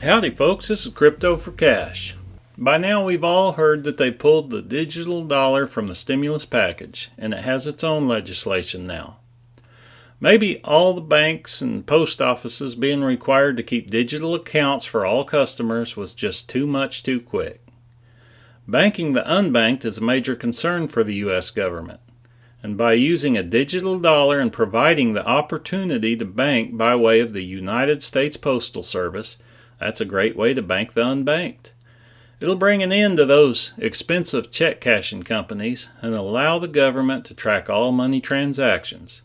Howdy folks, this is Crypto for Cash. By now we've all heard that they pulled the digital dollar from the stimulus package, and it has its own legislation now. Maybe all the banks and post offices being required to keep digital accounts for all customers was just too much too quick. Banking the unbanked is a major concern for the U.S. government, and by using a digital dollar and providing the opportunity to bank by way of the United States Postal Service, that's a great way to bank the unbanked. It'll bring an end to those expensive check cashing companies and allow the government to track all money transactions.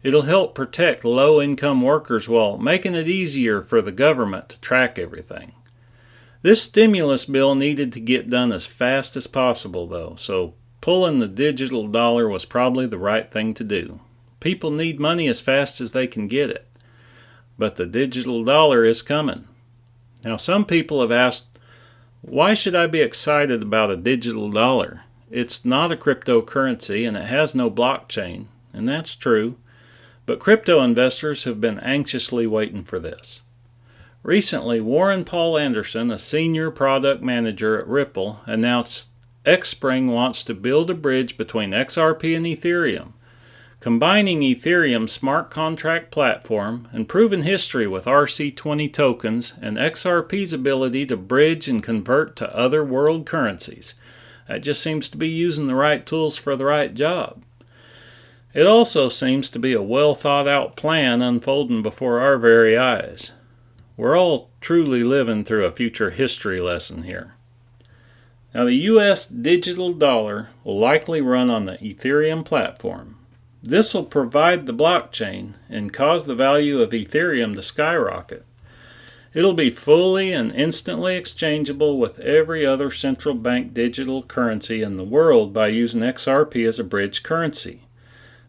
It'll help protect low-income workers while making it easier for the government to track everything. This stimulus bill needed to get done as fast as possible, though, so pulling the digital dollar was probably the right thing to do. People need money as fast as they can get it. But the digital dollar is coming. Now, some people have asked, why should I be excited about a digital dollar? It's not a cryptocurrency and it has no blockchain, and that's true. But crypto investors have been anxiously waiting for this. Recently, Warren Paul Anderson, a senior product manager at Ripple, announced Xspring wants to build a bridge between XRP and Etherium, combining Ethereum's smart contract platform and proven history with RC20 tokens and XRP's ability to bridge and convert to other world currencies. That just seems to be using the right tools for the right job. It also seems to be a well thought out plan unfolding before our very eyes. We're all truly living through a future history lesson here. Now, the U.S. digital dollar will likely run on the Ethereum platform. This will provide the blockchain and cause the value of Ethereum to skyrocket. It'll be fully and instantly exchangeable with every other central bank digital currency in the world by using XRP as a bridge currency.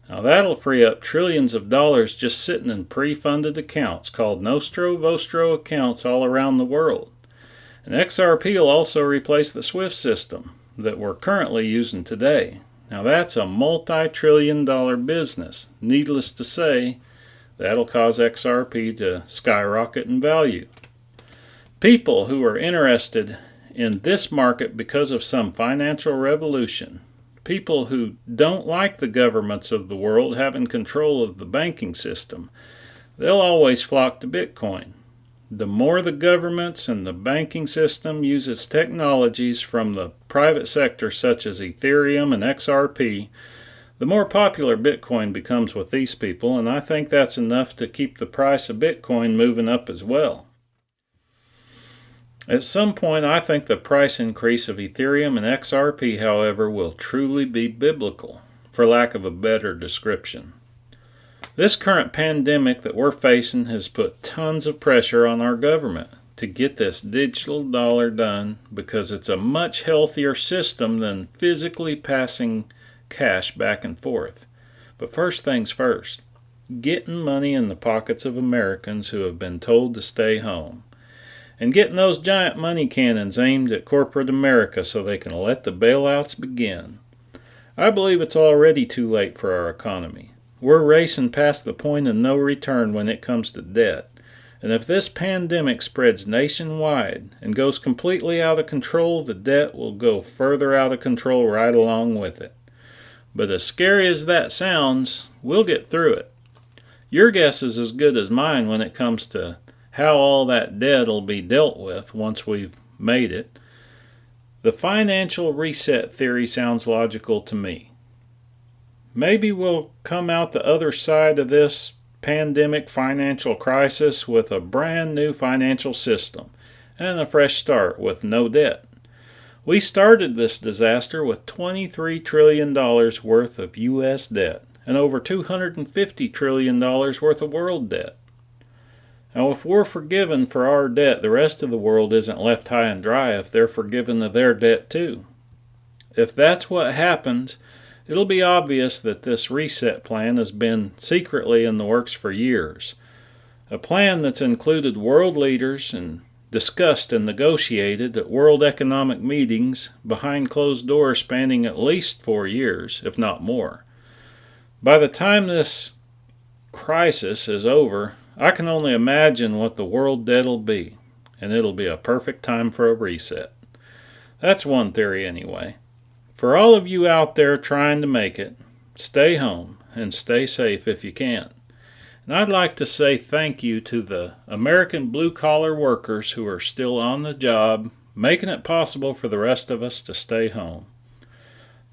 Now that'll free up trillions of dollars just sitting in pre-funded accounts called Nostro Vostro accounts all around the world. And XRP will also replace the SWIFT system that we're currently using today. Now that's a multi-trillion-dollar business. Needless to say, that'll cause XRP to skyrocket in value. People who are interested in this market because of some financial revolution, people who don't like the governments of the world having control of the banking system, they'll always flock to Bitcoin. The more the governments and the banking system uses technologies from the private sector such as Ethereum and XRP, the more popular Bitcoin becomes with these people, and I think that's enough to keep the price of Bitcoin moving up as well. At some point, I think the price increase of Ethereum and XRP, however, will truly be biblical, for lack of a better description. This current pandemic that we're facing has put tons of pressure on our government to get this digital dollar done because it's a much healthier system than physically passing cash back and forth. But first things first, getting money in the pockets of Americans who have been told to stay home, and getting those giant money cannons aimed at corporate America so they can let the bailouts begin. I believe it's already too late for our economy. We're racing past the point of no return when it comes to debt. And if this pandemic spreads nationwide and goes completely out of control, the debt will go further out of control right along with it. But as scary as that sounds, we'll get through it. Your guess is as good as mine when it comes to how all that debt will be dealt with once we've made it. The financial reset theory sounds logical to me. Maybe we'll come out the other side of this pandemic financial crisis with a brand new financial system and a fresh start with no debt. We started this disaster with $23 trillion worth of U.S. debt and over $250 trillion worth of world debt. Now, if we're forgiven for our debt, the rest of the world isn't left high and dry if they're forgiven of their debt too. If that's what happens, it'll be obvious that this reset plan has been secretly in the works for years. A plan that's included world leaders and discussed and negotiated at world economic meetings behind closed doors spanning at least 4 years, if not more. By the time this crisis is over, I can only imagine what the world debt will be. and it'll be a perfect time for a reset. That's one theory anyway. For all of you out there trying to make it, stay home and stay safe if you can. And I'd like to say thank you to the American blue-collar workers who are still on the job, making it possible for the rest of us to stay home.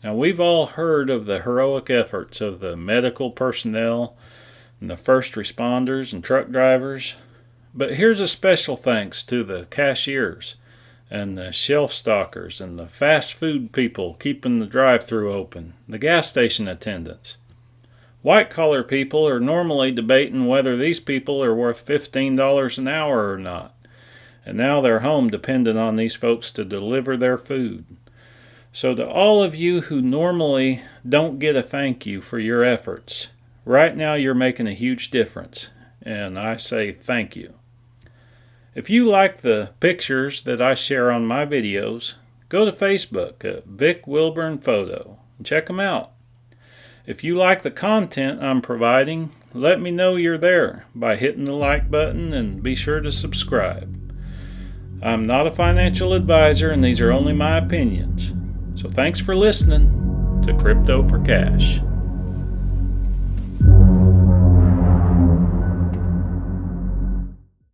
Now, we've all heard of the heroic efforts of the medical personnel and the first responders and truck drivers, but here's a special thanks to the cashiers and the shelf stockers and the fast food people keeping the drive-thru open, the gas station attendants. White-collar people are normally debating whether these people are worth $15 an hour or not, and now they're home dependent on these folks to deliver their food. So to all of you who normally don't get a thank you for your efforts, right now you're making a huge difference, and I say thank you. If you like the pictures that I share on my videos, go to Facebook at Vic Wilburn Photo and check them out. If you like the content I'm providing, let me know you're there by hitting the like button and be sure to subscribe. I'm not a financial advisor and these are only my opinions. So thanks for listening to Crypto for Cash.